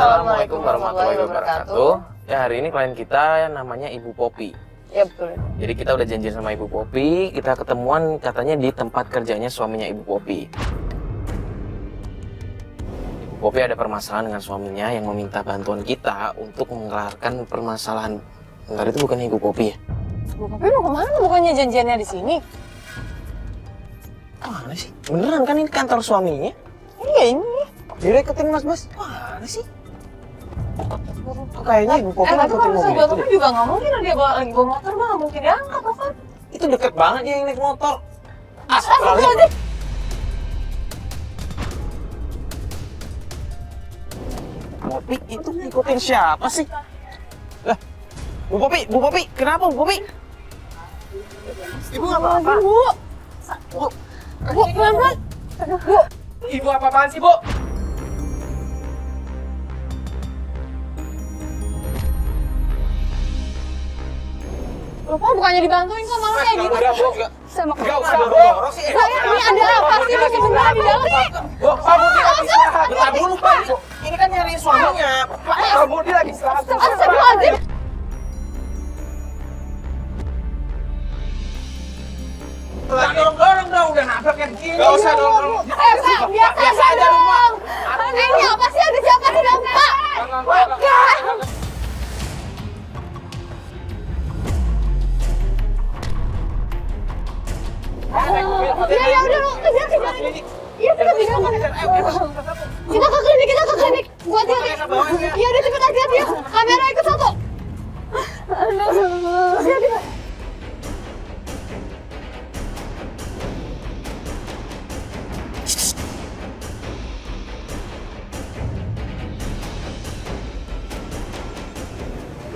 Assalamualaikum warahmatullahi wabarakatuh. Ya, hari ini klien kita namanya Ibu Popi. Ya betul. Jadi kita udah janji sama Ibu Popi, kita ketemuan katanya di tempat kerjanya suaminya Ibu Popi. Ibu Popi ada permasalahan dengan suaminya yang meminta bantuan kita untuk mengelarkan permasalahan. Bentar, itu bukannya Ibu Popi ya? Ibu Popi mau kemana? Bukannya janjiannya di sini? Mana sih? Beneran kan ini kantor suaminya? Iya ini. Direketin mas. Mana sih? Kayaknya Ibu Popi tapi ngikutin kalau mobil misalnya itu Popi deh. juga nggak mungkin dia bawa lagi bawa motor bang, nggak mungkin diangkat kan? Itu deket banget dia yang naik motor. Astagfirullahaladzim. Popi itu ngikutin siapa sih? Lah, Bu Popi, kenapa Bu Popi? Ibu nggak apa-apa. Bu, pelan-pelan. Bu. Ibu apa-apaan sih, Bu? Kok bukannya dibantuin kok malah kayak gitu? Udah, Bu. Saya mau Nggak usah, Bu. Saya ini ada apa sih lu sebenarnya di dalam? Bu, Pak Budi lagi istirahat. Bentar dulu Pak, ini kan nyari suaminya. Pak Budi lagi istirahat. Astagfirullahaladzim. Dorong dong, udah nabrak kayak begini. Nggak usah dorong. Pak, biasa aja dong. Ini apa sih, ada siapa di dalam, Pak? Bukan. Ya udah lu kejar. Iya kita bisa. Kita ke klinik. Buat dia. Iya udah cepet aja dia. Kamera ikut satu. Aduh.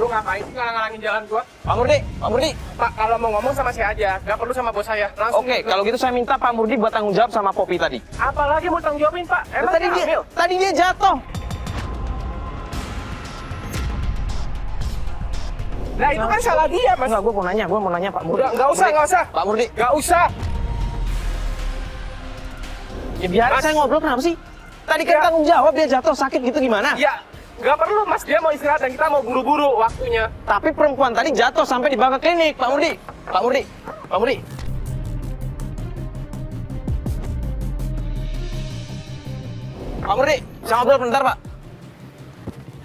Lu ngapain sih ngalang-ngalangin jalan gua? Pak Murdi. Pak, kalau mau ngomong sama saya aja, nggak perlu sama bos saya. Langsung. Oke, kalau gitu saya minta Pak Murdi buat tanggung jawab sama Popi tadi. Apalagi mau tanggung jawabin, Pak? Emang dia hamil? Tadi dia jatuh. Nah, itu kan salah dia, Mas. Enggak, gue mau nanya Pak Murdi. Udah, nggak usah. Pak Murdi. Nggak usah. Ya biar Mas. saya ngobrol kenapa sih? Tadi kan Ya. tanggung jawab dia jatuh sakit gitu gimana? Ya, nggak perlu, Mas. Dia mau istirahat dan kita mau buru-buru waktunya. Tapi perempuan tadi jatuh sampai dibawa ke klinik, Pak Murdi. Pak Murdi. Pak Murdi, bisa ngobrol bentar, Pak?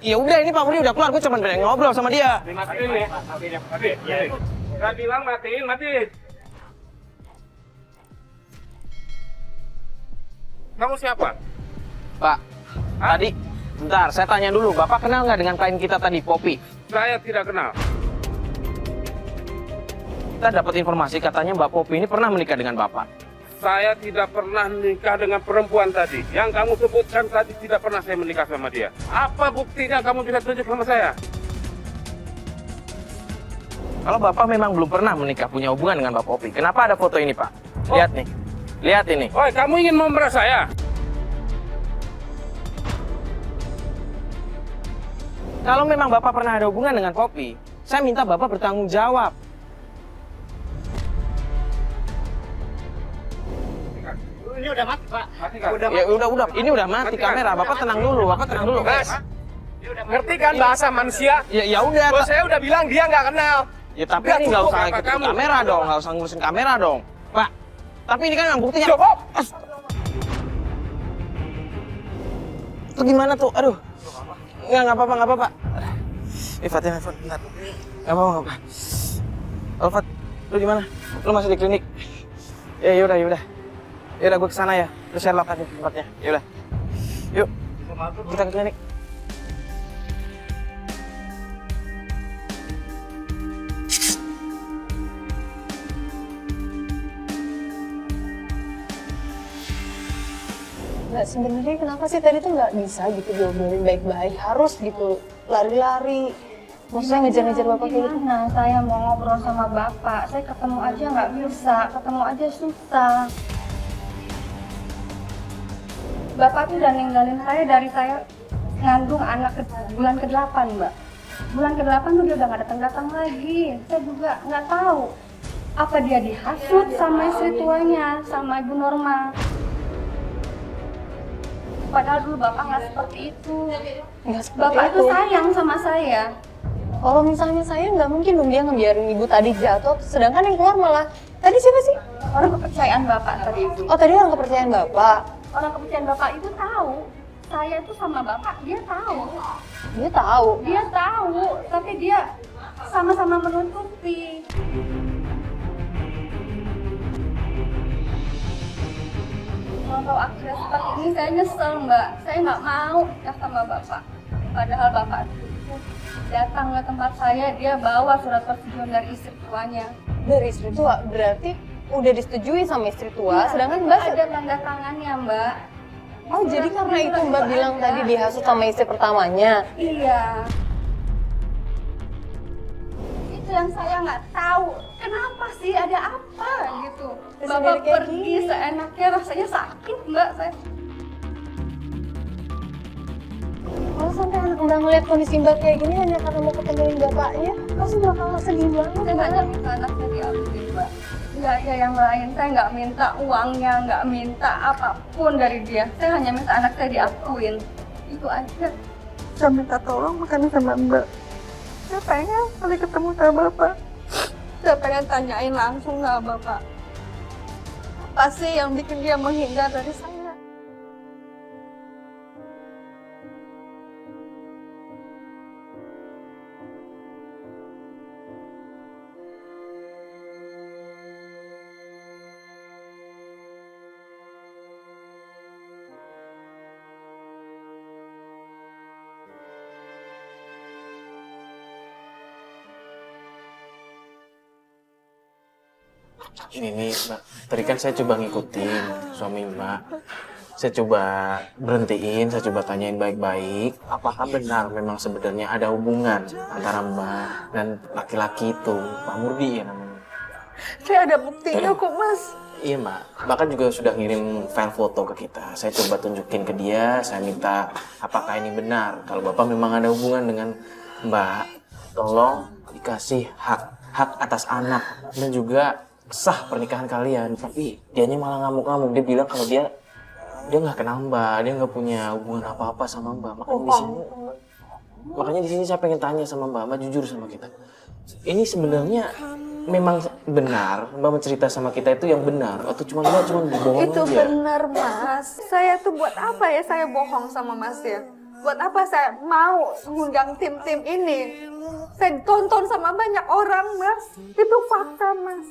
Ya udah, ini Pak Murdi udah keluar, gue cuma pengen ngobrol sama dia. Matiin ya. Matiin. Saya bilang matiin. Kamu siapa? Pak, tadi, bentar, saya tanya dulu, Bapak kenal nggak dengan klien kita tadi, Popi? Saya tidak kenal. Kita dapat informasi katanya Mbak Popi ini pernah menikah dengan Bapak. Saya tidak pernah menikah dengan perempuan tadi. Yang kamu sebutkan tadi tidak pernah saya menikah sama dia. Apa buktinya kamu bisa tunjuk sama saya? Kalau Bapak memang belum pernah menikah punya hubungan dengan Mbak Popi, kenapa ada foto ini, Pak? Lihat nih, lihat ini. Oi, kamu ingin memeras saya? Kalau memang Bapak pernah ada hubungan dengan Popi, saya minta Bapak bertanggung jawab. Ini udah mati, Pak. Ya udah, ini udah mati kamera. Bapak tenang dulu, Mas, ngerti kan bahasa manusia? Ya udah. Bos saya udah bilang dia nggak kenal. Ya tapi Udah, ini nggak cukup usah apa ikutin kamu? kamera dong, nggak usah ngurusin kamera dong, Pak. Tapi ini kan yang buktinya. Coba. Itu gimana tuh? Aduh. Nggak apa-apa. Fatin, bentar. Nggak apa-apa. Alfat, lu di mana? Lu masih di klinik? Yaudah. Yaudah, gue kesana ya. Lu share lock aja tempatnya. Yaudah. Yuk, kita ke klinik. Nggak, sebenarnya kenapa sih tadi tuh nggak bisa gitu diobrolin baik-baik, harus gitu lari-lari. Maksudnya ngejar-ngejar bapak kayak gitu. Nah, saya mau ngobrol sama bapak, saya ketemu aja nggak bisa, ketemu aja susah. Bapak tuh udah ninggalin saya dari saya ngandung anak bulan ke-8, Mbak. Bulan ke-8 tuh dia udah nggak datang-datang lagi. Saya juga nggak tahu apa dia dihasut sama istri tuanya, sama Ibu Norma. Padahal dulu bapak nggak seperti itu. Nggak seperti Bapak itu itu. sayang sama saya. Kalau misalnya saya nggak mungkin dong dia ngebiarin ibu tadi jatuh, sedangkan yang keluar malah tadi siapa sih? Orang kepercayaan bapak tadi itu. Oh tadi orang kepercayaan bapak. Orang kepercayaan bapak itu tahu. Saya itu sama bapak, dia tahu. Dia tahu. Dia tahu, tapi dia sama-sama menutupi. Kalau tahu akhirnya seperti ini, saya nyesel mbak. Saya nggak mau ya sama bapak. Padahal bapak itu datang ke tempat saya, dia bawa surat persetujuan dari istri tuanya. Dari istri tua berarti udah disetujui sama istri tua, Iya, sedangkan itu Mbak ada tanda tangannya mbak. oh jadi karena itu Mbak bilang tadi dihasut sama istri pertamanya. Iya. Itu yang saya nggak tahu. Kenapa sih? Ada apa gitu? Terus Bapak sendiri kayak pergi gini. seenaknya, rasanya sakit mbak. Saya Kalau sampai anak Mbak ngeliat kondisi Mbak kayak gini hanya karena mau ketemuin bapaknya, pasti bakal sedih banget. saya nggak minta anaknya diambil mbak. Nggak ada yang lain. Saya nggak minta uangnya, nggak minta apapun dari dia. Saya hanya minta anak saya diakuin. Itu aja. Saya minta tolong makanya sama Mbak. Saya pengen kali ketemu sama Bapak. Saya pengen tanyain langsung sama Bapak. Apa sih yang bikin dia menghindar dari saya? Ini nih Mbak, tadi kan saya coba ngikutin suami Mbak. Saya coba berhentiin, saya coba tanyain baik-baik, apakah benar memang sebenarnya ada hubungan antara Mbak dan laki-laki itu, Pak Murdi ya namanya. Saya ada buktinya kok Mas. Iya Mbak, bahkan juga sudah ngirim file foto ke kita. Saya coba tunjukin ke dia, saya minta apakah ini benar. Kalau Bapak memang ada hubungan dengan Mbak, tolong dikasih hak atas anak dan juga sah pernikahan kalian. Tapi dianya malah ngamuk-ngamuk, dia bilang kalau dia nggak kenal Mbak, dia nggak punya hubungan apa-apa sama Mbak. Makanya di sini saya pengen tanya sama Mbak jujur sama kita. Ini sebenarnya memang benar Mbak mencerita sama kita itu yang benar atau cuma Mbak cuma bohong Itu aja? benar Mas. Saya tuh buat apa ya saya bohong sama Mas ya? Buat apa saya mau ngundang tim-tim ini? Saya tonton sama banyak orang Mas. Itu fakta Mas.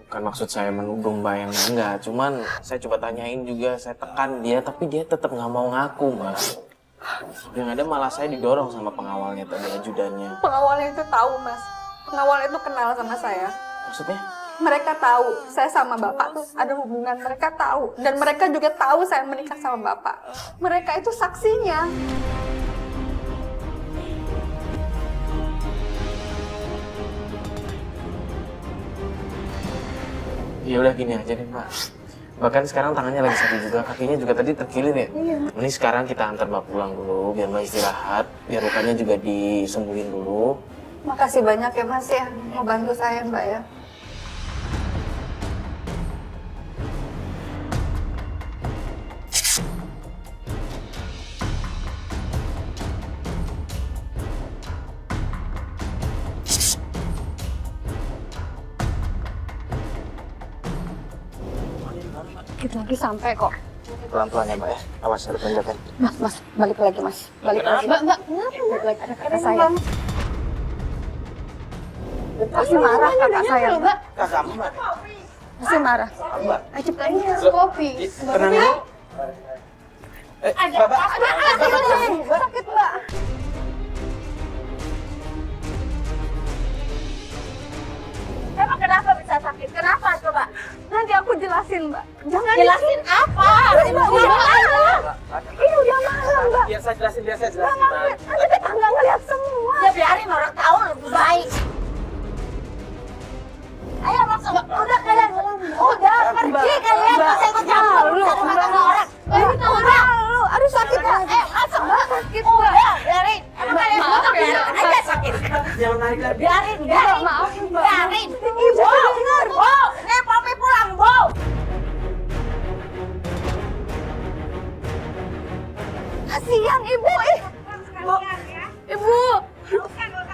Bukan maksud saya menuduh Mbak yang enggak, cuman saya coba tanyain juga, saya tekan dia, tapi dia tetap nggak mau ngaku Mbak. Yang ada malah saya didorong sama pengawalnya tadi, ajudannya. Pengawalnya itu tahu Mas. Pengawal itu kenal sama saya. Maksudnya? Mereka tahu saya sama bapak tuh ada hubungan, mereka tahu. Dan mereka juga tahu saya menikah sama bapak. Mereka itu saksinya. Ya udah gini aja deh Mbak. Bahkan sekarang tangannya lagi sakit juga, kakinya juga tadi terkilir ya. Ini sekarang kita antar Mbak pulang dulu, biar Mbak istirahat, biar lukanya juga disembuhin dulu. Makasih banyak ya Mas ya, mau bantu saya Mbak ya. Kita lagi sampai kok. Pelan-pelan ya Mbak ya, awas ada penjagaan. Mas, balik lagi mas. Balik lagi. Mbak, balik lagi ada kata saya. Masih marah kakak saya. Mbak. Kakak Mbak. Masih marah. Mbak. Ciptain kopi. Tenang ya. Bapak. Sakit Mbak. Emang kenapa bisa sakit? Kenapa coba? Nanti aku jelasin Mbak. Jangan Jelasin apa? Ini udah malam. Ini udah malam Mbak. Biar saya jelasin, Nanti tetangga ngeliat semua. Ya biarin orang tahu lebih baik. Ayo masuk. Udah kalian. Udah pergi kalian. Gak usah ikut campur. Rumah tangga orang. Itu udah. Aduh sakit Mbak. Masuk. Sakit udah. Biarin. Emang kalian semua biarin aja sakit. Jangan narik lagi. Biarin. Maaf Biarin. Ibu, Bu. Nih Popi pulang, Bu. Kasihan Ibu. Ibu.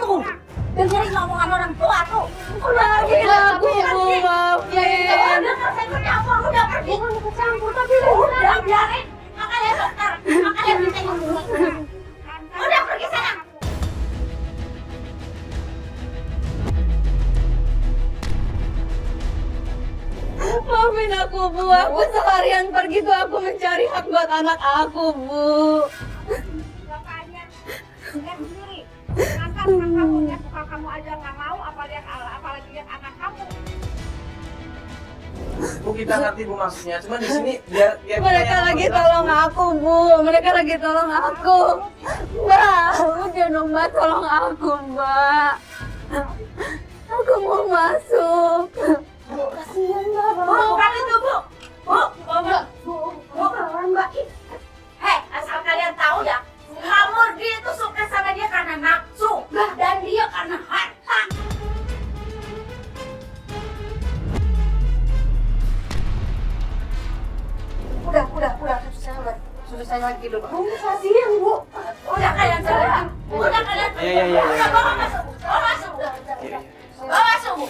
Tuh. Dengerin omongan orang tua tuh. Udah Bu. Maafin. Udah pergi. Tapi udah biarin. Makanya dokter. Makanya kita ngomong. Udah pergi sana. Maafin aku, Bu. Aku seharian pergi tuh aku mencari hak buat anak aku, Bu. Bapaknya lihat sendiri. Masa kamu lihat muka kamu aja nggak mau, apalagi lihat anak kamu. Bu, kita ngerti Bu maksudnya. Cuman di sini biar Mereka lagi tolong aku, Bu. Mereka lagi tolong aku. Mbak, udah dong, Mbak. Tolong aku, Mbak. Aku mau masuk. Kasihan, Mbak. Bukan itu, Bu. Mbak. Hei, asal kalian tahu ya, Murdi itu suka sama dia karena nafsu dan dia karena harta. Udah, selesai lagi dulu. Kasihan, Bu. Udah kalian jalan. Iya. Bawa masuk. Bawa masuk, Bu.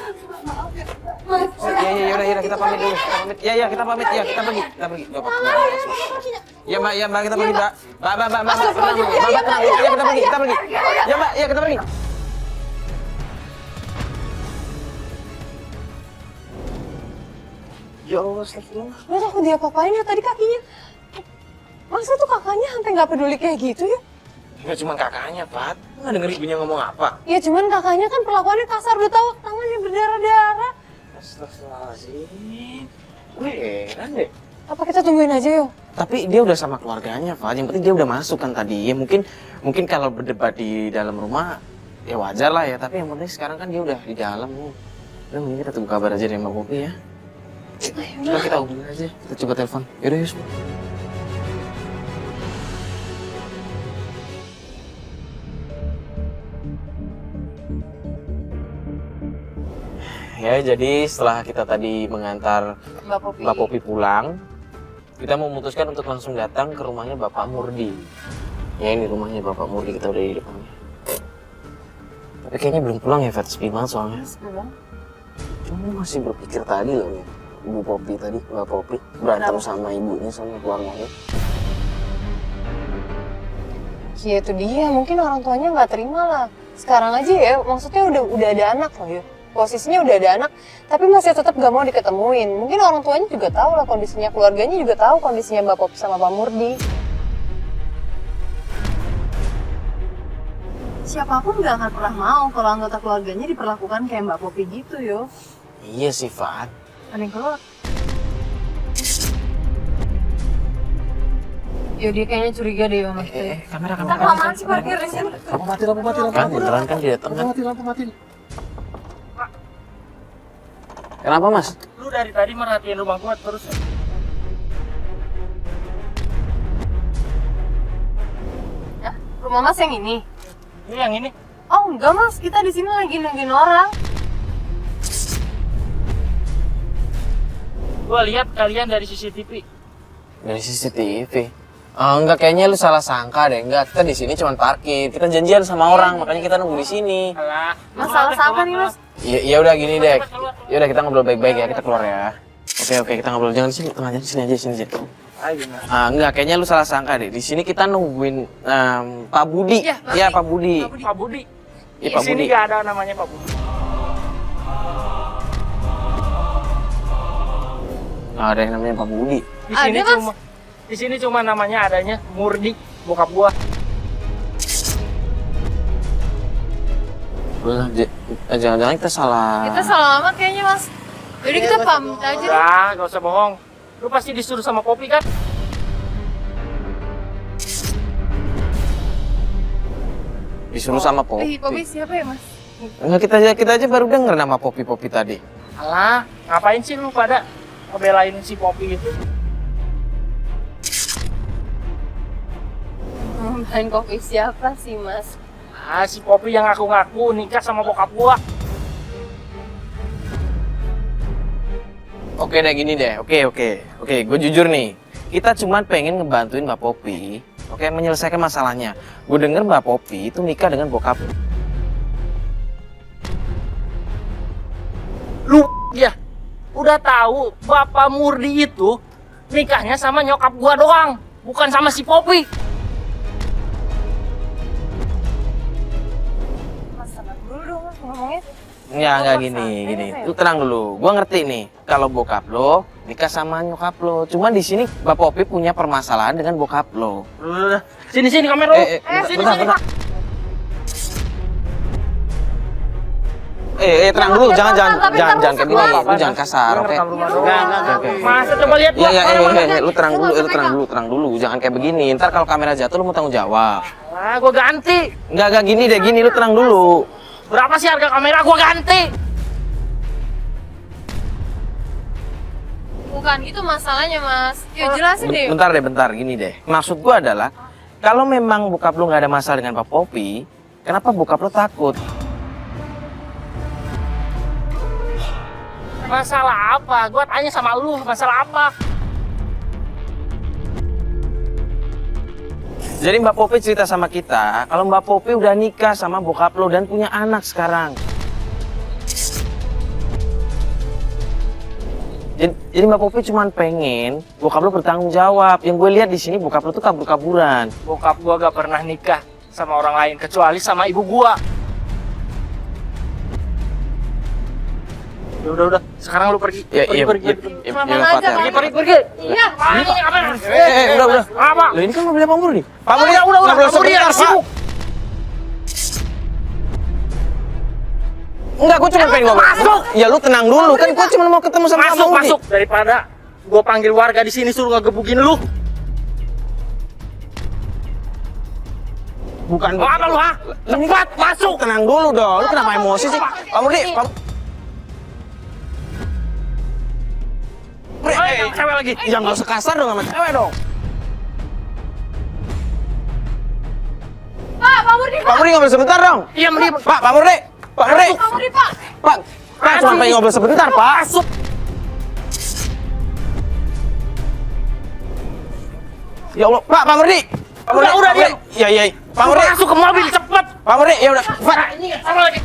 Iya, kita pamit dulu. Iya, kita pamit. Ya, kita pergi. Gak apa-apa. Ya, Mbak, kita pergi, Mbak. Mbak, tenang. Ya, kita pergi. Ya, Mbak, ya, kita pergi. Ya Allah, astagfirullah. Mbak, aku diapa-apain ya tadi kakinya. Masa tuh kakaknya sampai nggak peduli kayak gitu ya? Enggak cuma kakaknya, Pat. Nggak denger ibunya ngomong apa? Ya cuman kakaknya kan perlakuannya kasar, udah tahu tangannya berdarah-darah. Astagfirullahaladzim. Gue heran deh. Apa kita tungguin aja yuk? Tapi dia udah sama keluarganya, Pak. Yang penting dia udah masuk kan tadi. Ya mungkin kalau berdebat di dalam rumah, ya wajar lah ya. Tapi yang penting sekarang kan dia udah di dalam. Udah mending kita tunggu kabar aja dari Mbak Popi ya. Udah kita hubungin aja. Kita coba telepon. Yaudah, yuk. Ya, jadi setelah kita tadi mengantar Mbak Popi pulang, kita memutuskan untuk langsung datang ke rumahnya Bapak Murdi. Ya, ini rumahnya Bapak Murdi, kita udah di depannya. Tapi kayaknya belum pulang ya, Fat. Sepi banget soalnya. Cuma masih berpikir tadi loh ya. Ibu Popi tadi, Mbak Popi, berantem sama ibunya, sama keluarganya. Ya itu dia, mungkin orang tuanya nggak terima lah. Sekarang aja ya, maksudnya udah ada anak loh ya. Posisinya udah ada anak, tapi masih tetap gak mau diketemuin. Mungkin orang tuanya juga tahu lah kondisinya, keluarganya juga tahu kondisinya Mbak Popi sama Pak Murdi. Siapapun gak akan pernah mau kalau anggota keluarganya diperlakukan kayak Mbak Popi gitu yo. Iya sih, Fat. Ada yang keluar. Yo, dia kayaknya curiga deh sama kita. Kamera. Kelamaan sih parkir di sini. Lampu mati. Kan, beneran kan dia datang kan. Lampu mati. Kenapa, Mas? Lu dari tadi merhatiin rumah gua terus. Ya, rumah Mas yang ini. Ini yang ini. Oh enggak Mas, kita di sini lagi nungguin orang. Gua lihat kalian dari CCTV. Dari CCTV. Enggak, kayaknya lu salah sangka deh. Enggak, kita di sini cuma parkir. Kita janjian sama orang, makanya kita nunggu di sini. Alah. Masalah sangka nih Mas. Ya udah gini deh. Ya udah kita ngobrol baik-baik ya, kita keluar ya. Oke, kita ngobrol jangan di sini, tengah jalan sini aja. Ayo. Enggak, kayaknya lu salah sangka deh. Di sini kita nungguin Pak Budi. Iya, Pak Budi. Pak Budi. Iya, Di Pak sini Budi. gak ada namanya Pak Budi. Ada yang namanya Pak Budi. Di sini cuma namanya adanya Murdi, bokap gua. Jangan-jangan kita salah. Kita salah alamat kayaknya Mas. Jadi kita pamit aja. Udah, gak usah bohong. Lu pasti disuruh sama Popi kan? Disuruh sama Popi. Popi siapa ya Mas? Enggak, kita aja baru denger nama Popi tadi. Alah, ngapain sih lu pada ngebelain si Popi itu? Main Popi siapa sih Mas? Ah, si Popi yang ngaku-ngaku nikah sama bokap gua. Oke deh, gini deh. Oke, gue jujur nih. Kita cuma pengen ngebantuin Mbak Popi, oke, menyelesaikan masalahnya. Gue denger Mbak Popi itu nikah dengan bokap. Lu ya udah tahu Bapak Murdi itu nikahnya sama nyokap gua doang, bukan sama si Popi. Enggak gini. Lu tenang dulu. Gua ngerti nih kalau bokap lo nikah sama nyokap lo. Cuma di sini Mbak Popi punya permasalahan dengan bokap lo. Udah. Sini kamera lu. Bentar. Tenang dulu, jangan kayak gini. Lu jangan kasar, oke? Masa coba lihat gua. Lu tenang dulu. Jangan kayak begini. Ntar kalau kamera jatuh lu mau tanggung jawab. Ah, gua ganti. Enggak gini deh, lu tenang dulu. Berapa sih harga kamera? Gua ganti. Bukan itu masalahnya, Mas. Ya jelasin deh. Bentar, gini deh. Maksud gua adalah kalau memang bokap lu nggak ada masalah dengan Pak Popi, kenapa bokap lu takut? Masalah apa? Gua tanya sama lu, masalah apa? Jadi Mbak Popi cerita sama kita, kalau Mbak Popi udah nikah sama bokap lo dan punya anak sekarang. Jadi Mbak Popi cuma pengen bokap lo bertanggung jawab. Yang gue lihat di sini bokap lo tuh kabur-kaburan. Bokap gua gak pernah nikah sama orang lain kecuali sama ibu gua. Udah. Sekarang lu pergi. Pergi. Pergi. Iya. Ini apa? Udah. Apa? Lo ini kan mobilnya Pak Murdi. Pak Murdi, udah. Pak Murdi ada sibuk. Enggak, gue cuma pengen ngomong. Masuk. Ya lu tenang dulu, kan gue cuma mau ketemu sama Pak Murdi. Masuk. Daripada gua panggil warga di sini suruh ngegebukin lu. Bukan. Mau apa lu, ha? Cepat masuk. Tenang dulu dong. Lu kenapa emosi sih? Pak Murdi. Cewek lagi. Jangan nggak usah kasar dong sama cewek dong. Pak Murdi, Pak Murdi ngobrol sebentar dong. Iya, Murdi. Pak Murdi. Pak Murdi, Pak. Pak, cuma pengen ngobrol sebentar, Pak. Masuk. Ya Allah, Pak Murdi. Udah, diam. Iya. Pak Murdi. Masuk ke mobil cepet. Pak Murdi, ya udah. Pak. Ini sama lagi.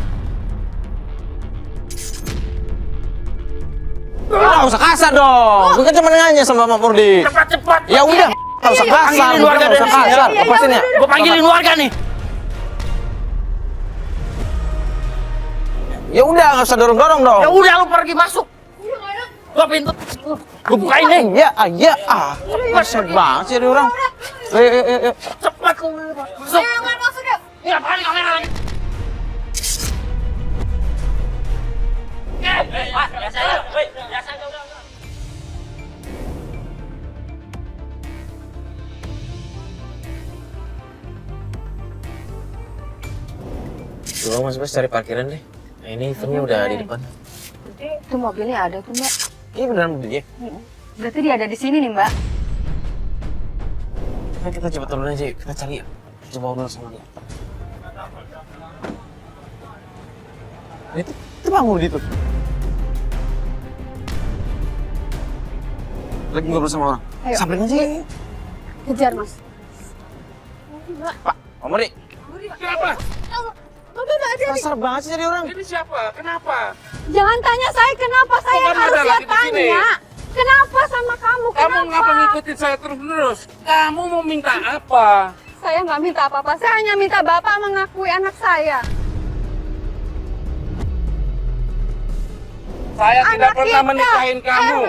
Nggak usah kasar dong. Gue kan cuma nanya sama Pak Murdi. Cepat. Ya udah, nggak usah kasar. Panggilin warga Nggak usah dari sini. kasar. Lepasin ya. Gua panggilin warga nih. Ya udah, nggak usah dorong-dorong dong. Ya udah lu pergi masuk. Gua pintu. Gua bukain nih. Iya. Kasar banget sih ada orang. Ayo. Cepat lu masuk. Masuk ya. Ini apaan kamera lagi? Biasa udah. Coba Mas Bas cari parkiran deh. Nah, ini eventnya udah di depan. Itu mobilnya ada tuh, Mbak. Ini beneran mobilnya. Berarti dia ada di sini nih, Mbak. Nah, kita coba turun aja yuk. Kita cari yuk. Coba ngobrol sama dia. Itu Pak Murdi tuh. Lagi ngobrol sama orang. Ayo. Samperin aja ya. Kejar, Mas. Pak Murdi. Siapa? Kasar banget sih jadi orang. Ini siapa? Kenapa? Jangan tanya saya kenapa, saya Bukan ada harusnya lagi di sini. tanya. Kenapa sama kamu? Kamu ngapa ngikutin saya terus-menerus? Kamu mau minta apa? Saya nggak minta apa-apa, saya hanya minta Bapak mengakui anak saya. Saya tidak Anak pernah kita. menikahin kamu.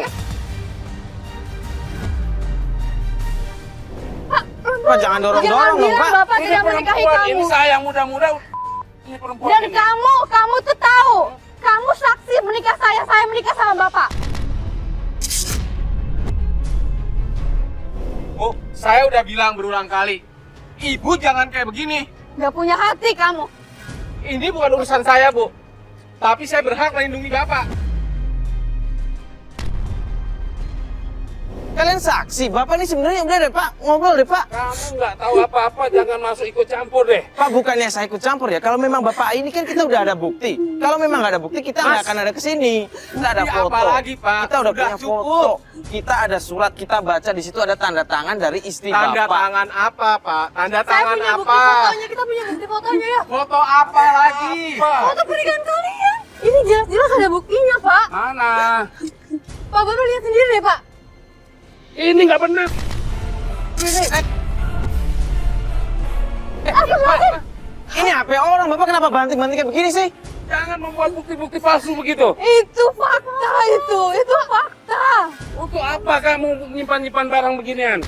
Pak jangan dorong-dorong dong, bilang Pak. Bapak Ini tidak menikahi perempuan, kamu. ini saya muda-muda. Ini perempuan Dan ini. kamu tuh tahu, kamu saksi menikah saya menikah sama Bapak. Oh, saya udah bilang berulang kali. Ibu jangan kayak begini. Gak punya hati kamu. Ini bukan urusan saya, Bu. Tapi saya berhak melindungi Bapak. Kalian saksi, Bapak ini sebenarnya udah deh Pak, ngobrol deh Pak. Kamu nggak tahu apa-apa, jangan masuk ikut campur deh. Pak, bukannya saya ikut campur ya. Kalau memang Bapak ini kan kita udah ada bukti. Kalau memang nggak ada bukti, kita nggak akan ada kesini. Kita ada Bukti foto. apa lagi, Pak? Kita udah Sudah punya cukup. foto. Kita ada surat, kita baca di situ ada tanda tangan dari istri Tanda Bapak. tangan apa, Pak? Tanda Saya tangan punya bukti apa? fotonya, kita punya bukti fotonya ya. Foto apa lagi? Foto pernikahan kalian. Ini jelas-jelas ada buktinya, Pak. Mana? Pak, Bapak lihat sendiri deh, Pak. Ini nggak benar. Ini HP orang, Bapak kenapa banting-banting kayak begini sih? Jangan membuat bukti-bukti palsu begitu. Itu fakta itu fakta. Untuk apa kamu nyimpan-nyimpan barang beginian?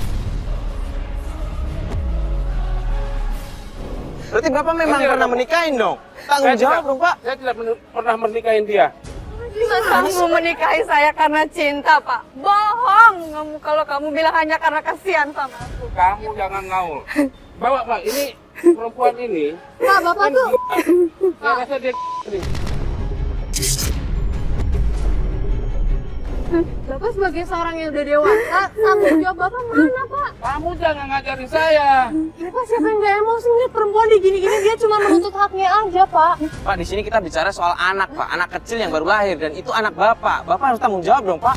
Berarti Bapak memang Berarti pernah apa? menikahin dong? Tanggung jawab dong Pak. Saya tidak pernah menikahin dia. Kamu menikahi saya karena cinta, Pak. Bohong kamu kalau kamu bilang hanya karena kasihan sama aku. Kamu jangan ngaul. Bawa Pak, ini perempuan ini. Pak, Bapak tuh Saya rasa dia ini. Bapak sebagai seorang yang udah dewasa, tanggung jawab Bapak mana, Pak? Kamu jangan ngajarin saya. Ya, Pak, siapa yang gak emosi ngeliat perempuan di gini-gini, dia cuma menuntut haknya aja, Pak. Pak, di sini kita bicara soal anak Pak, anak kecil yang baru lahir dan itu anak Bapak. Bapak harus tanggung jawab dong Pak.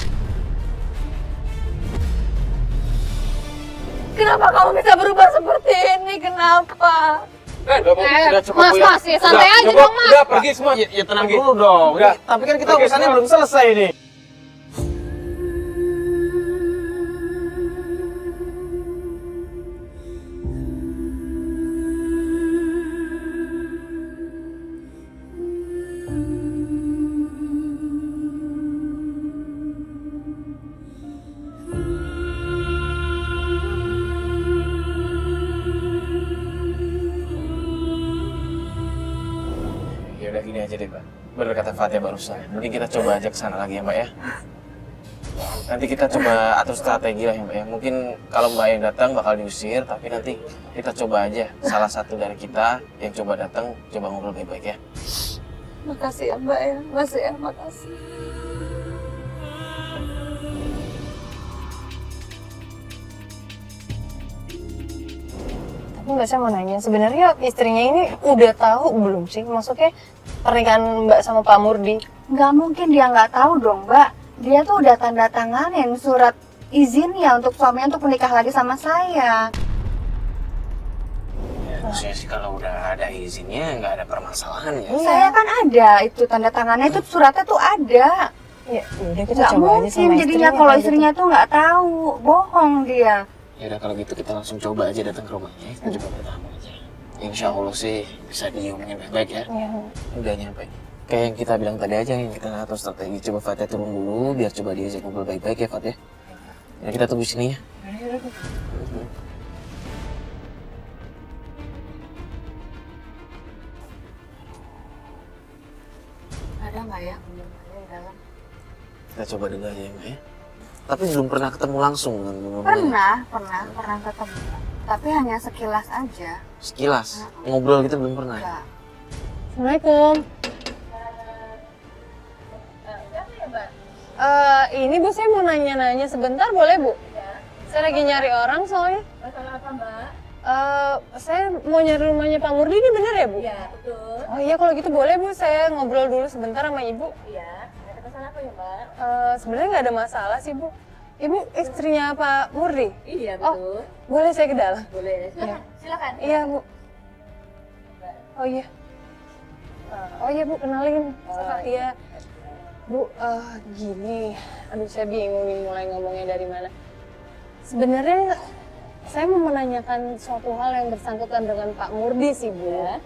Kenapa kamu bisa berubah seperti ini? Kenapa? Udah cukup Bu, ya. Mas, ya santai aja Cukup, dong, Mas. udah pergi semua. Ya tenang dulu dong. Udah. Ini- tapi kan kita Pergi urusannya semua. belum selesai nih. Ya udah gini aja deh Pak. Bener kata Fatih barusan. Mending kita coba aja ke sana lagi ya Mbak ya. Nanti kita coba atur strategi lah ya Mbak ya. Mungkin kalau Mbak yang datang bakal diusir, tapi nanti kita coba aja salah satu dari kita yang coba datang, coba ngobrol baik-baik ya. Makasih ya, Mbak ya. Makasih ya, makasih. Tapi Mbak, saya mau nanya, sebenarnya istrinya ini udah tahu belum sih? Maksudnya pernikahan Mbak sama Pak Murdi? Nggak mungkin dia nggak tahu dong, Mbak. Dia tuh udah tanda tanganin surat izinnya untuk suaminya untuk menikah lagi sama saya. Ya, maksudnya sih kalau udah ada izinnya nggak ada permasalahan ya. Saya kan ada itu tanda tangannya, itu suratnya tuh ada. Ya udah kita Nggak coba aja mungkin sama jadinya istrinya kalau kayak istrinya tuh nggak tahu, bohong dia. Ya udah kalau gitu kita langsung coba aja datang ke rumahnya. Kita coba bertamu aja. Insya Allah sih bisa diomongin baik-baik ya. gitu. Ya. Udah nyampe. Kayak yang kita bilang tadi aja, yang kita atur strategi. Coba Fatih turun dulu, biar coba diajak ngobrol baik-baik ya Fatih. Ya kita tunggu sini ya. Ada nggak ya? Kita coba dulu aja ya Mbak ya. Tapi belum pernah ketemu langsung dengan Bu Nurmala. Pernah ketemu. Tapi hanya sekilas aja. Sekilas, ngobrol gitu belum pernah ya? Enggak. Assalamualaikum. Ini Bu, saya mau nanya-nanya sebentar, boleh Bu? Saya lagi nyari orang soalnya. Masalah apa, Mbak? Saya mau nyari rumahnya Pak Murdi, ini bener ya Bu? Iya, betul. Oh iya, kalau gitu boleh Bu, saya ngobrol dulu sebentar sama Ibu. Iya. Ada pesan apa ya, Mbak? Sebenarnya nggak ada masalah sih Bu. Ibu istrinya Pak Murdi? Iya, Oh, boleh saya ke dalam? Boleh. Silakan. Silakan. Iya Bu. Oh iya. Oh iya Bu, kenalin. Iya. Bu, gini. Aduh, saya bingung nih mulai ngomongnya dari mana. Sebenarnya saya mau menanyakan suatu hal yang bersangkutan dengan Pak Murdi sih Bu.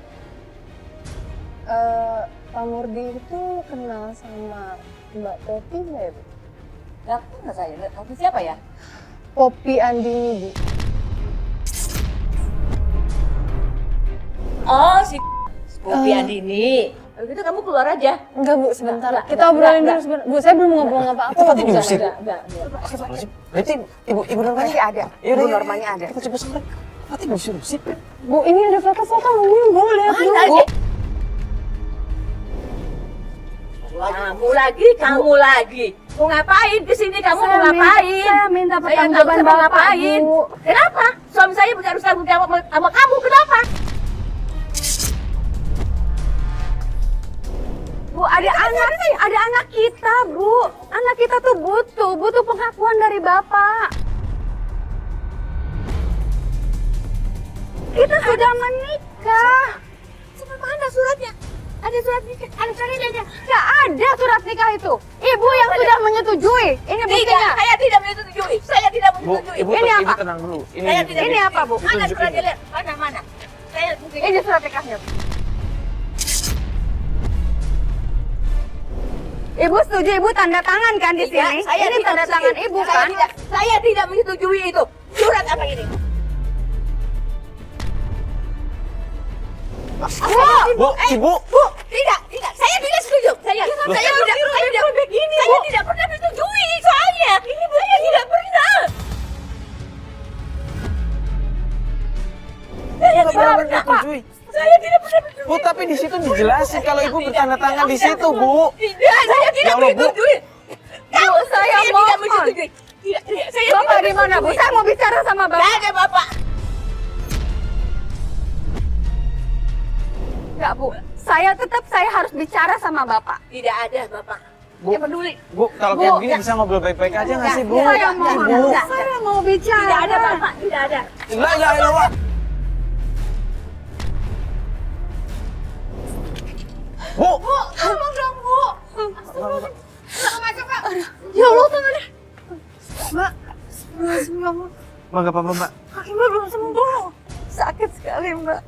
Pak Murdi itu kenal sama Mbak Popi nggak ya Bu? Nggak saya. Kamu siapa ya? Popi Andini Bu. Oh, si Popi Andini. Kalau gitu kamu keluar aja. Enggak Bu, sebentar. Enggak, Kita obrolin dulu sebentar. Bu, saya belum ngomong apa-apa. Itu Fatih Bu. diusir. Enggak. Berarti ibu normanya Masih ada. Ya udah, Ibu normanya ada. Kita coba sampai. Fatih diusir. Bu, ini ada foto-foto ini, Bu, lihat dulu. Kamu lagi. Mau ngapain di sini kamu? Saya Mau ngapain? Saya minta Saya nggak pertanggungjawaban bisa mau Bapak, ngapain. Bu. Kenapa? Suami saya harus tanggung jawab sama kamu. Kenapa? Bu, ada anak kita, Bu. Anak kita tuh butuh pengakuan dari Bapak. Kita sudah menikah. Sama mana suratnya? Ada surat nikah. Ada surat nikah. Nggak ada surat nikah itu. Ibu yang sudah menyetujui. Ini Tidak, buktinya. saya tidak menyetujui. Saya tidak Bu, menyetujui. ibu, Ini ibu apa? tenang dulu. Saya tidak Ini apa, Bu? Mana Tunjukin. suratnya? Lihat. Mana? Saya buktinya. Ini surat nikahnya. Ibu setuju, Ibu tanda tangan kan di Tidak, sini? saya Ini tidak tanda setuju. tangan Ibu kan? Saya tidak menyetujui itu. Surat apa ini? Bu, ibu. Tidak, saya tidak setuju. Saya tidak pernah menyetujui soalnya. Saya tidak pernah. Saya tidak pernah, Pak. Menyetujui. Saya tidak pernah menyetujui. Bu, tapi di situ dijelasin kalau ibu bertanda tangan di situ, Bu. Tidak, saya tidak Ya Allah, Bu. menyetujui. Kamu saya tidak mohon. menyetujui. Tidak, saya Bapak tidak di mana, Bu? menyetujui. Saya mau bicara sama Tidak Bapak. ada, Bapak. Enggak, Bu. Saya harus bicara sama Bapak. Tidak ada, Bapak. Bu, Saya peduli. Bu, kalau kayak begini bisa ngobrol baik-baik aja nggak sih, Bu? Saya mohon. Bu. Saya mau bicara. Tidak ada, Bapak. Tidak ada. La ilaha illallah. Bu. Tolong dong, Bu. Ya Allah, tangannya. Mbak, Mbak, Mbak, nggak apa-apa, Mbak. kaki Mbak belum sembuh. Sakit sekali, Mbak.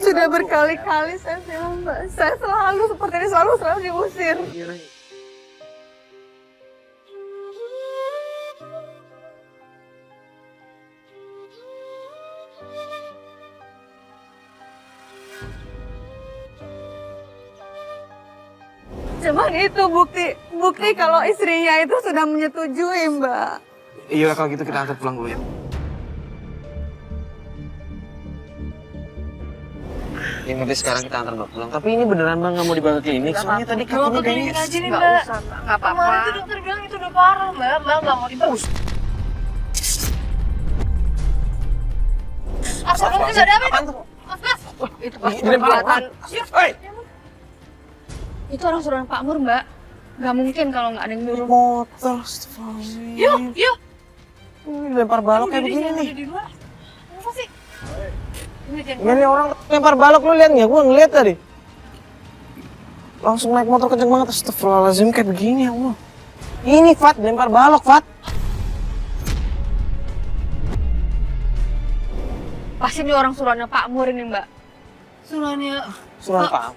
Sudah berkali-kali saya bilang, Mbak. Saya selalu seperti ini, selalu diusir. Cuman itu bukti kalau istrinya itu sudah menyetujui, Mbak. Iya, kalau gitu kita antar pulang dulu ya. Ini nanti sekarang kita antar Mbak pulang. Tapi ini beneran Mbak nggak mau dibawa ke klinik? Soalnya tadi kakinya kayaknya... aja nih, Nggak Mbak. usah, Mbak. Nggak apa-apa. Kemarin tuh dokter bilang itu udah parah, Mbak. Mbak nggak mau dibawa. Astagfirullah, ada apa Apaan itu? tuh? Mas, Itu pasti Dilempar perbuatan. Hei! Itu orang suruhan Pak Mur, Mbak. Nggak mungkin kalau nggak ada yang nyuruh. Motor, astagfirullahaladzim. yuk. Ini lempar balok kayak begini nih. Di luar. Apa sih? Ini jangan. Ini orang lempar balok, lu lihat nggak? Gua ngeliat tadi. Langsung naik motor kenceng banget, astagfirullahaladzim kayak begini ya Allah. Ini Fat, lempar balok Fat. Pasti ini orang suruhannya Pak Mur ini, Mbak. Suruhannya Suruhan Pak.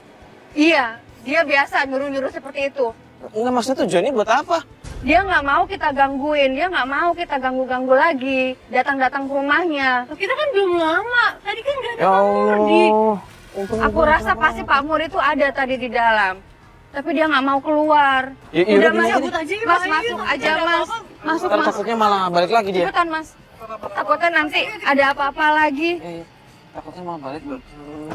Iya, dia biasa nyuruh-nyuruh seperti itu. Enggak, maksudnya tujuannya buat apa? Dia nggak mau kita gangguin, dia nggak mau kita ganggu-ganggu lagi. Datang-datang ke rumahnya. kita kan belum lama. Tadi kan nggak ada Ya Pak Murdi. Allah. Untung Aku gua rasa kenapa. pasti Pak Mur itu ada tadi di dalam. Tapi dia nggak mau keluar. Ya, Udah, gini Mas, aja Cabut deh. aja ya, Mas, Mbak. masuk aja, Mas. Masuk, Ntar Mas. takutnya malah balik lagi dia. Cepetan, Mas. Takutnya nanti ada apa-apa lagi. Iya. Takutnya malah balik.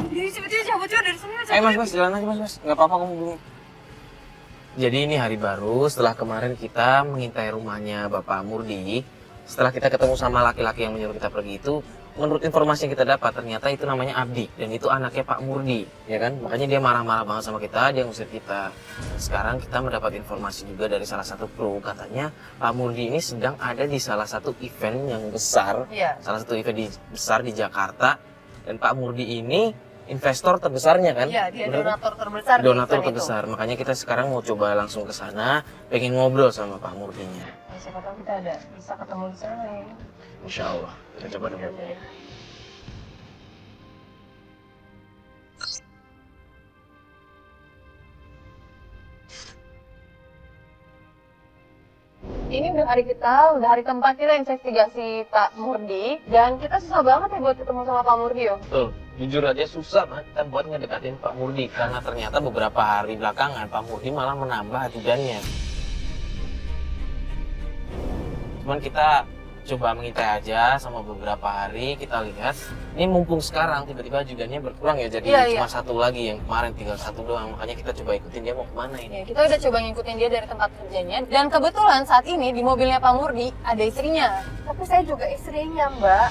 Jadi cepet-cepet cabut juga dari sini. Ayo Mas, jalan aja Mas. Nggak apa-apa kamu dulu. Jadi ini hari baru setelah kemarin kita mengintai rumahnya Bapak Murdi. Setelah kita ketemu sama laki-laki yang menyuruh kita pergi itu, menurut informasi yang kita dapat ternyata itu namanya Abdi dan itu anaknya Pak Murdi, ya kan? Makanya dia marah-marah banget sama kita, dia ngusir kita. Sekarang kita mendapat informasi juga dari salah satu kru, katanya Pak Murdi ini sedang ada di salah satu event yang besar, Iya. salah satu event besar di Jakarta. Dan Pak Murdi ini investor terbesarnya kan? Iya, dia Bener kan? donatur terbesar. di Donatur event itu. terbesar. Makanya kita sekarang mau coba langsung ke sana, pengen ngobrol sama Pak Murdinya. Siapa tahu kita ada bisa ketemu di sana ya. Insya Allah. Kita coba dulu. Ini udah hari keempat kita investigasi Pak Murdi, dan kita susah banget ya buat ketemu sama Pak Murdi ya. Betul. Jujur aja susah banget kita buat ngedekatin Pak Murdi. Karena ternyata beberapa hari belakangan Pak Murdi malah menambah ajudannya. Cuman kita coba mengintai aja sama beberapa hari, kita lihat. Ini mumpung sekarang tiba-tiba ajudannya berkurang ya, jadi Iya, cuma satu lagi, yang kemarin tinggal satu doang. Makanya kita coba ikutin dia mau kemana ini. Ya, kita udah coba ngikutin dia dari tempat kerjanya, dan kebetulan saat ini di mobilnya Pak Murdi ada istrinya. Tapi saya juga istrinya, Mbak.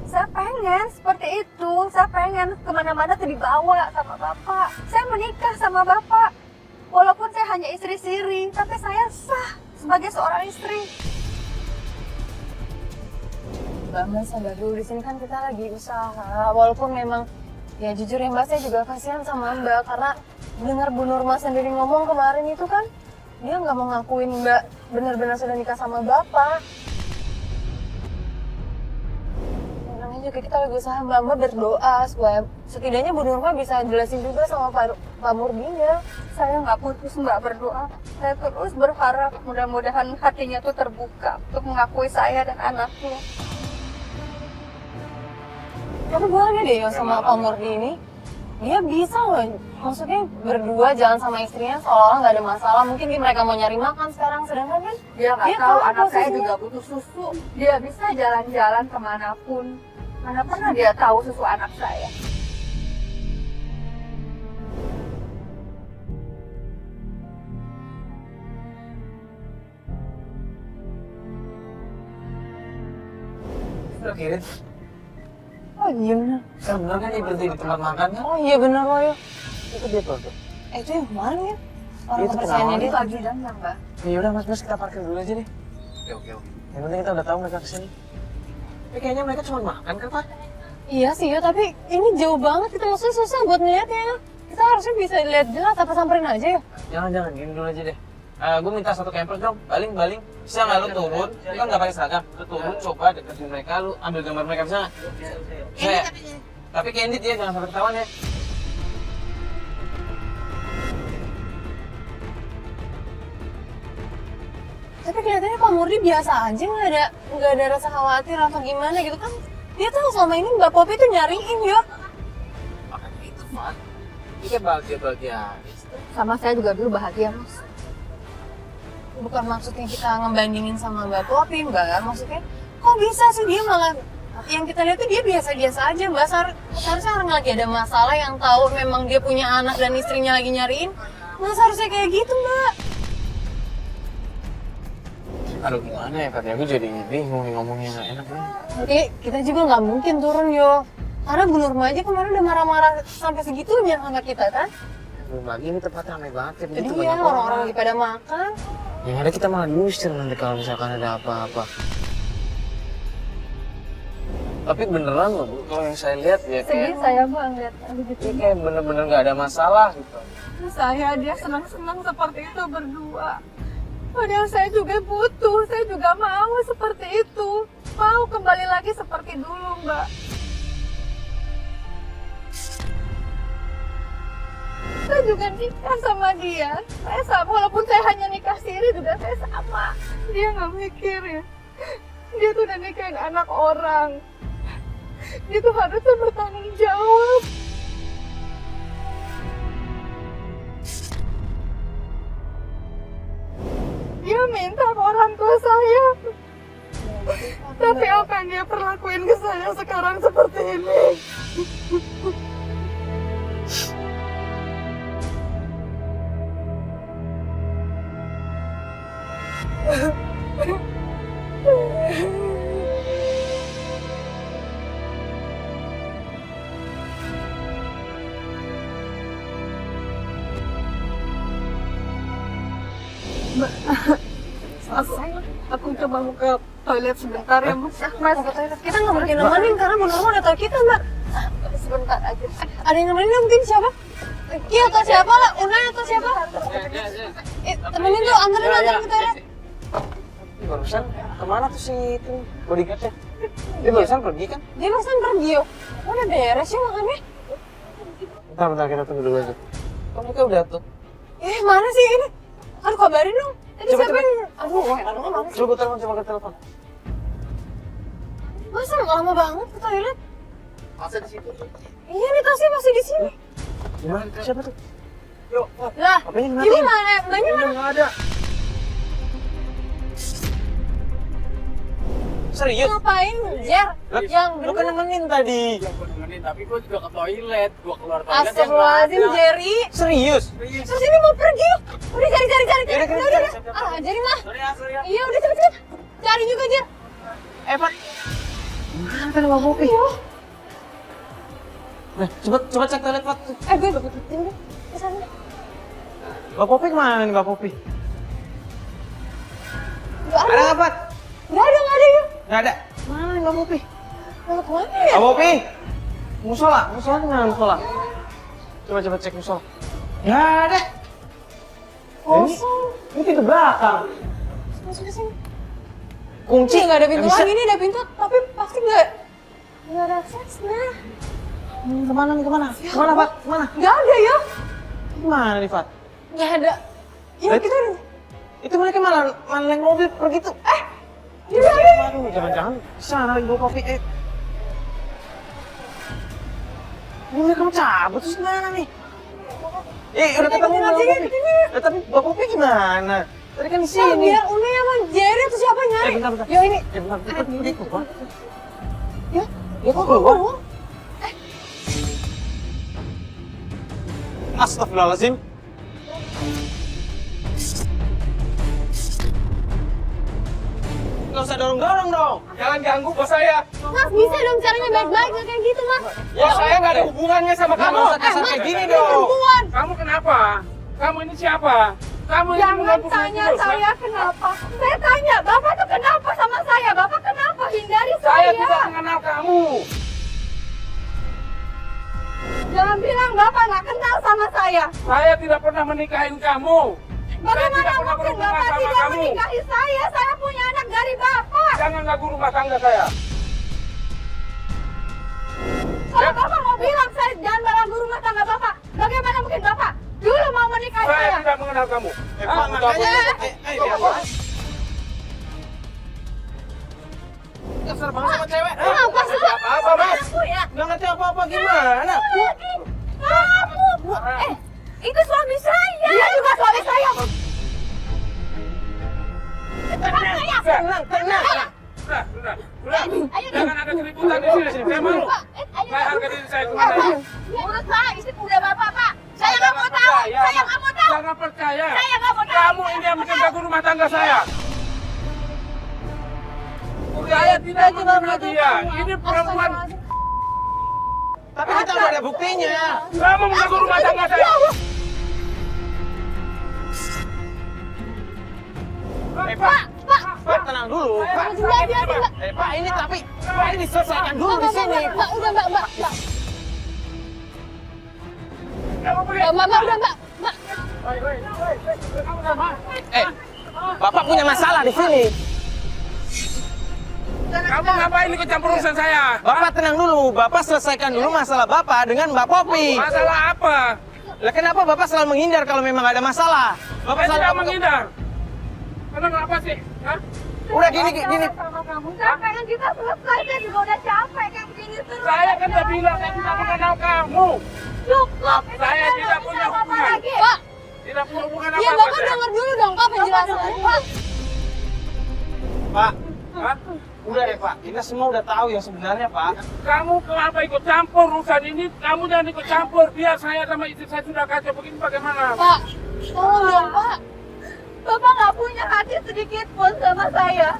Saya pengen seperti itu. Saya pengen kemana-mana tuh dibawa sama Bapak. Saya menikah sama Bapak. Walaupun saya hanya istri siri, tapi saya sah sebagai seorang istri. Mbak sabar dulu, di sini kan kita lagi usaha. Walaupun memang, ya jujur ya Mbak, saya juga kasihan sama Mbak karena dengar Bu Nurma sendiri ngomong kemarin itu kan, dia nggak mau ngakuin Mbak benar-benar sudah nikah sama Bapak. Namanya juga kita lagi usaha, Mbak berdoa supaya setidaknya Bu Nurma bisa jelasin juga sama Pak Murdinya. Saya nggak putus Mbak berdoa. Saya terus berharap mudah-mudahan hatinya tuh terbuka untuk mengakui saya dan anaknya. Tapi boleh deh ya sama Pak Murdi ini, dia bisa loh, maksudnya berdua jalan sama istrinya seolah-olah nggak ada masalah. Mungkin mereka mau nyari makan sekarang, sedangkan kan Dia nggak dia tahu tahu anak saya posisinya. juga butuh susu. Dia bisa jalan-jalan kemanapun. Mana pernah dia tahu susu anak saya. Udah kirim. Oh iya bener. Bener kan dia berhenti di tempat makan kan? Oh iya bener loh ya. Itu dia tuh. Itu yang kemarin ya? Orang Itu kepercayaannya kenal. dia Itu ajudannya Mbak. Ya udah mas kita parkir dulu aja deh. Oke. Yang penting kita udah tahu mereka kesini. Tapi kayaknya mereka cuma makan kan Pak? Iya sih ya, tapi ini jauh banget, kita maksudnya susah buat ngeliatnya. Kita harusnya bisa lihat jelas, apa samperin aja ya? Jangan, gini dulu aja deh. Gue minta satu camper dong, baling. Bisa nggak lu turun? Lu kan nggak pakai seragam. Lu turun, coba deketin mereka, lu ambil gambar mereka, bisa nggak? Bisa ya? Tapi candid ya, jangan sampai ketahuan ya. Tapi kelihatannya Pak Murdi biasa aja, nggak ada rasa khawatir atau gimana gitu kan? Dia tahu selama ini Mbak Popi tuh nyariin ya. Makanya itu, Pak. Dia bahagia. Sama saya juga dulu bahagia Mas. Bukan maksudnya kita ngebandingin sama Mbak Popi, Mbak. Maksudnya, kok bisa sih dia malah yang kita lihat tuh dia biasa-biasa aja, Mbak. Seharusnya orang lagi ada masalah yang tahu memang dia punya anak dan istrinya lagi nyariin. Nggak seharusnya kayak gitu, Mbak. Aduh gimana ya, Pak? Aku jadi bingung ngomongnya nggak enak ya. Jadi kita juga nggak mungkin turun, yo. Karena Bu Nurma aja kemarin udah marah-marah sampai segitunya sama kita, kan? Belum lagi ini tempatnya ramai banget ya. Jadi begitu ya, banyak orang-orang lagi pada makan. Yang ada kita malah diusir nanti kalau misalkan ada apa-apa. Tapi beneran loh, Bu, kalau yang saya lihat ya Sedih kayak saya banget begitu. ini kayak bener-bener nggak ada masalah gitu. Dia senang-senang seperti itu berdua. Padahal saya juga butuh, saya juga mau seperti itu. Mau kembali lagi seperti dulu, Mbak. Saya juga nikah sama dia. Saya sama, walaupun saya hanya nikah siri juga saya sama. Dia nggak mikir ya. Dia tuh udah nikahin anak orang. Dia tuh harusnya bertanggung jawab. Dia minta ke orang tua saya. Tapi apa yang dia perlakuin ke saya sekarang seperti ini? Aku coba mau ke toilet sebentar ya Mas. Mas, Kita nggak mungkin nemenin karena Bu Nurma udah tahu kita, Mbak. sebentar aja. Ada yang nemenin nggak mungkin siapa? Ki atau siapa lah? Unai atau siapa? Temenin tuh, anterin ke toilet. Barusan kemana tuh si itu bodyguardnya? Dia barusan pergi kan? Dia barusan pergi yo. Udah beres ya makannya. Bentar kita tunggu dulu aja. Kok mereka udah tuh? Mana sih ini? Aduh kabarin dong. Tadi Coba, siapa yang... Aduh, mana sih? Coba ke telepon. Masa lama banget ke toilet? Masa di situ? Iya nih tasnya masih di sini. Gimana? Siapa tuh? Yuk, Lah, apanya ini mana? Banyak mana? nggak ada. Serius? Ngapain, Jer? Lah, Yang lu kan nemenin tadi. Tapi gue juga ke toilet. Gue keluar toilet. Astagfirullahaladzim, Jerry. Serius? Terus ini mau pergi yuk. Udah cari. Yaudah, Udah. siap. Ah, Jerry mah. Sorry ya. Iya, udah cepet. Cari juga, Jer. Pat. Mana kan Mbak Popi? Nah, coba cek toilet, Pat. Gue ini kesana. Mbak Popi kemana nih, Mbak Popi? Gak Ada nggak, Pat? Gak ada yuk. Nggak ada. Mana nih Mbak Popi? Lewat mana ya? Mbak Popi! Musola kemana musola? Coba cek musola. Nggak ada. Kosong. Ini pintu belakang. Masuk ke sini. Kunci. Nggak ada pintu Nggak bisa. lagi, ini ada pintu, tapi pasti nggak ada aksesnya. Kemana nih, kemana? Kemana, Pat? Kemana? Nggak ada ya? Kemana nih, Pat? Nggak ada. Ya Lihat. kita udah. Itu mereka malah naik mobil pergi tuh. Iya. Aduh, jangan-jangan sana lagi bawa kopi. Mobil kamu cabut terus gimana nih? Udah ketemu Mbak Popi. Tapi Mbak Popi gimana? Tadi kan di Nah, sini. biar Uni sama Jerry atau siapa nyari? Bentar. Yo ini. Bentar. Dia keluar. Ya. Dia kok keluar? Astagfirullahaladzim. Nggak usah dorong-dorong dong. Jangan ganggu bos saya. Mas bisa dong caranya baik-baik nggak kayak gitu mas. Bos saya nggak ada hubungannya sama Nggak kamu. usah kasar kayak gini Ini dong. perempuan. Kamu kenapa? Kamu ini siapa? Kamu ini Jangan mengganggu tanya bos, kan? saya kenapa. Saya tanya bapak tuh kenapa sama saya? Bapak kenapa hindari Saya saya? tidak mengenal kamu. Jangan bilang bapak nggak kenal sama saya. Saya tidak pernah menikahin kamu. Bagaimana tidak pernah mungkin berhubungan bapak sama tidak kamu. menikahi saya? Saya punya anak dari bapak. Jangan ganggu rumah tangga saya. Kalau bapak mau bilang saya jangan ganggu rumah tangga bapak, bagaimana mungkin bapak dulu mau menikahi Saya saya? tidak mengenal kamu. Pak, makanya. Kasar banget sama cewek. Kenapa sih? Apa, Mas? Aku ya. Nggak ngerti apa-apa gimana? Lagi. Kamu. Itu suami saya. Dia juga suami saya. Tenang. Sudah. Jangan ada keributan di sini. Saya malu. Saya harga diri saya kemana? Menurut saya istri muda bapak, Pak. Saya nggak mau tahu. Saya nggak mau tahu. Jangan percaya. Saya nggak mau tahu. Kamu ini yang mengganggu rumah tangga saya. Saya tidak mengenal dia. Ini perempuan. Tapi kita udah ada buktinya. Kamu mengganggu rumah tangga saya. Pak, tenang dulu. Pak, Pak, ini tapi Pak ini diselesaikan dulu di sini. Mbak, udah Mbak. Kamu pergi. Mbak, udah Mbak. Bapak punya masalah di sini. Kamu ngapain ikut campur urusan saya? Bapak tenang dulu. Bapak selesaikan dulu masalah Bapak dengan Mbak Popi. Masalah apa? Lah kenapa Bapak selalu menghindar kalau memang ada masalah? Bapak Saya tidak selalu menghindar. Kenapa sih? Hah? Udah gini. Sama kamu. Saya pengen kita selesai. Saya juga udah capek kayak begini terus. Saya kan udah bilang saya tidak mengenal kamu. Cukup. Saya tidak punya hubungan. Lagi. Pak, Tidak punya hubungan ya apa-apa. Bapak denger dulu dong Pak penjelasannya. Pak. Pak, Hah? udah deh Pak. Kita semua udah tahu yang sebenarnya Pak. Kamu kenapa ikut campur urusan ini? Kamu jangan ikut campur. Biar saya sama istri saya sudah kacau begini bagaimana? Pak, tolong dong Pak. Bapak nggak punya hati sedikit pun sama saya.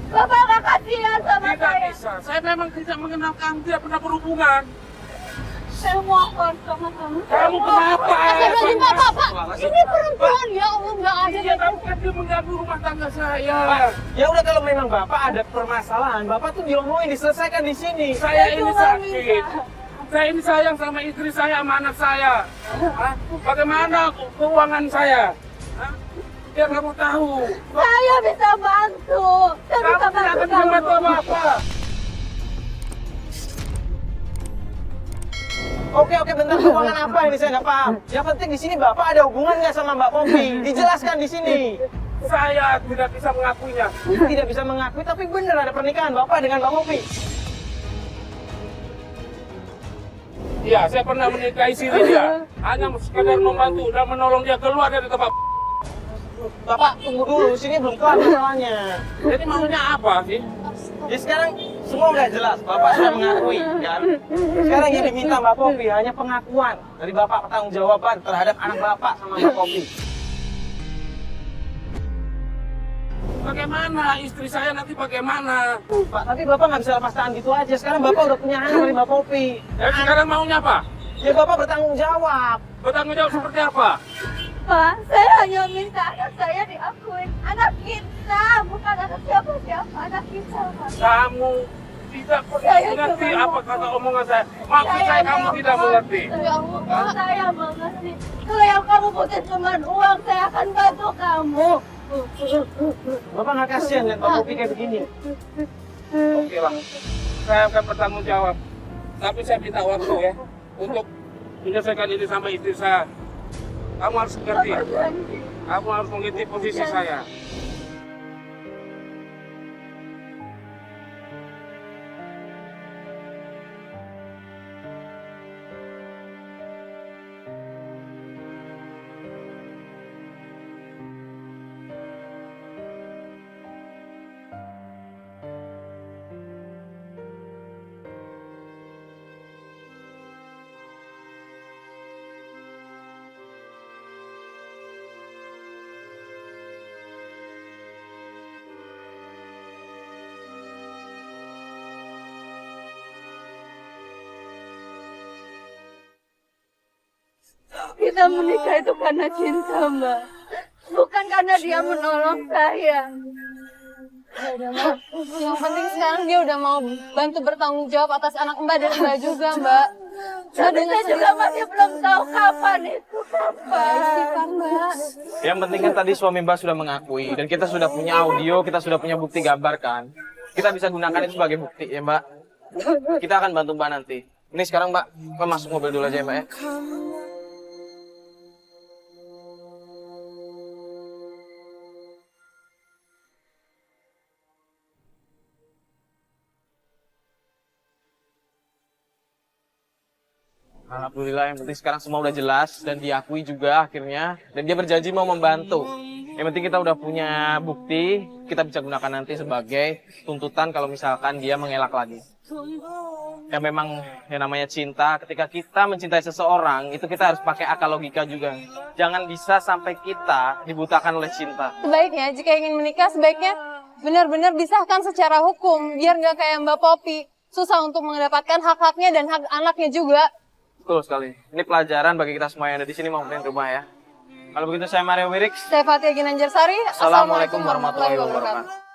Bapak nggak kasihan sama Tidak saya. bisa. Saya memang tidak mengenal kamu, tidak pernah berhubungan. Saya mohon sama kamu. Kamu kenapa? Astagfirullahaladzim, Pak. Ini perempuan ya Allah nggak ada. Iya, kamu kan dia mengganggu rumah tangga saya. Pak, ya udah kalau memang Bapak ada permasalahan, Bapak tuh diomongin diselesaikan di sini. Saya ini cuma sakit. minta. Saya ini sayang sama istri saya, sama anak saya. Hah? Bagaimana keuangan saya? Hah? Biar kamu tahu. Saya bisa bantu. Saya Kamu bisa tidak akan bantu bisa bantu kamu. apa-apa. Oke, bentar keuangan apa ini saya nggak paham. Yang penting di sini Bapak ada hubungan nggak sama Mbak Popi? Dijelaskan di sini. Saya tidak bisa mengakuinya. Tidak bisa mengakui, tapi benar ada pernikahan Bapak dengan Mbak Popi. Iya, saya pernah menikahi si Lydia. Hanya sekadar membantu dan menolong dia keluar dari tempat. Bapak tunggu dulu, sini belum kelar masalahnya. Jadi maunya apa sih? Ya sekarang semua udah jelas, Bapak sudah mengakui, kan? Sekarang yang diminta Mbak Popi hanya pengakuan dari Bapak, pertanggungjawaban terhadap anak Bapak sama Mbak Popi. Bagaimana istri saya nanti bagaimana? Pak, tapi Bapak nggak bisa lepas tangan gitu aja. Sekarang Bapak udah punya anak dari Mbak Popi. Ya sekarang maunya apa? Ya Bapak bertanggung jawab. Bertanggung jawab seperti apa? Pak, saya hanya minta anak saya diakuin. Anak kita, bukan anak siapa-siapa, anak kita, Pak. Kamu tidak pernah Saya mengerti cuma apa kata omongan saya. Maksud saya kamu tidak mengerti. Ya Allah, Pak, saya mengerti. Kalau yang kamu butuh cuma uang, saya akan bantu kamu. Bapak nggak kasihan lihat Mbak Popi kayak begini. Oke lah, saya akan bertanggung jawab. Tapi saya minta waktu ya untuk menyelesaikan ini sama istri saya. Kamu harus mengerti. Kamu harus mengerti posisi saya. Kita menikah itu karena cinta, Mbak. Bukan karena dia menolong saya. Yang penting sekarang dia udah mau bantu bertanggung jawab atas anak Mbak dan Mbak juga, Mbak. Tapi saya juga masih belum tahu kapan itu, kapan. Mbak. Yang penting kan tadi suami Mbak sudah mengakui dan kita sudah punya audio, kita sudah punya bukti gambar kan. Kita bisa gunakan itu sebagai bukti ya Mbak. Kita akan bantu Mbak nanti. Ini sekarang Mbak masuk mobil dulu aja ya Mbak ya. Alhamdulillah, yang penting sekarang semua udah jelas dan diakui juga akhirnya. Dan dia berjanji mau membantu. Yang penting kita udah punya bukti, kita bisa gunakan nanti sebagai tuntutan kalau misalkan dia mengelak lagi. Ya memang yang namanya cinta, ketika kita mencintai seseorang, itu kita harus pakai akal logika juga. Jangan bisa sampai kita dibutakan oleh cinta. Sebaiknya jika ingin menikah, sebaiknya benar-benar disahkan secara hukum, biar nggak kayak Mbak Popi. Susah untuk mendapatkan hak-haknya dan hak anaknya juga. Betul sekali. Ini pelajaran bagi kita semua yang ada di sini maupun di rumah ya. Kalau begitu saya Mario Wirix. Saya Fatia Ginanjar Sari. Assalamualaikum warahmatullahi wabarakatuh.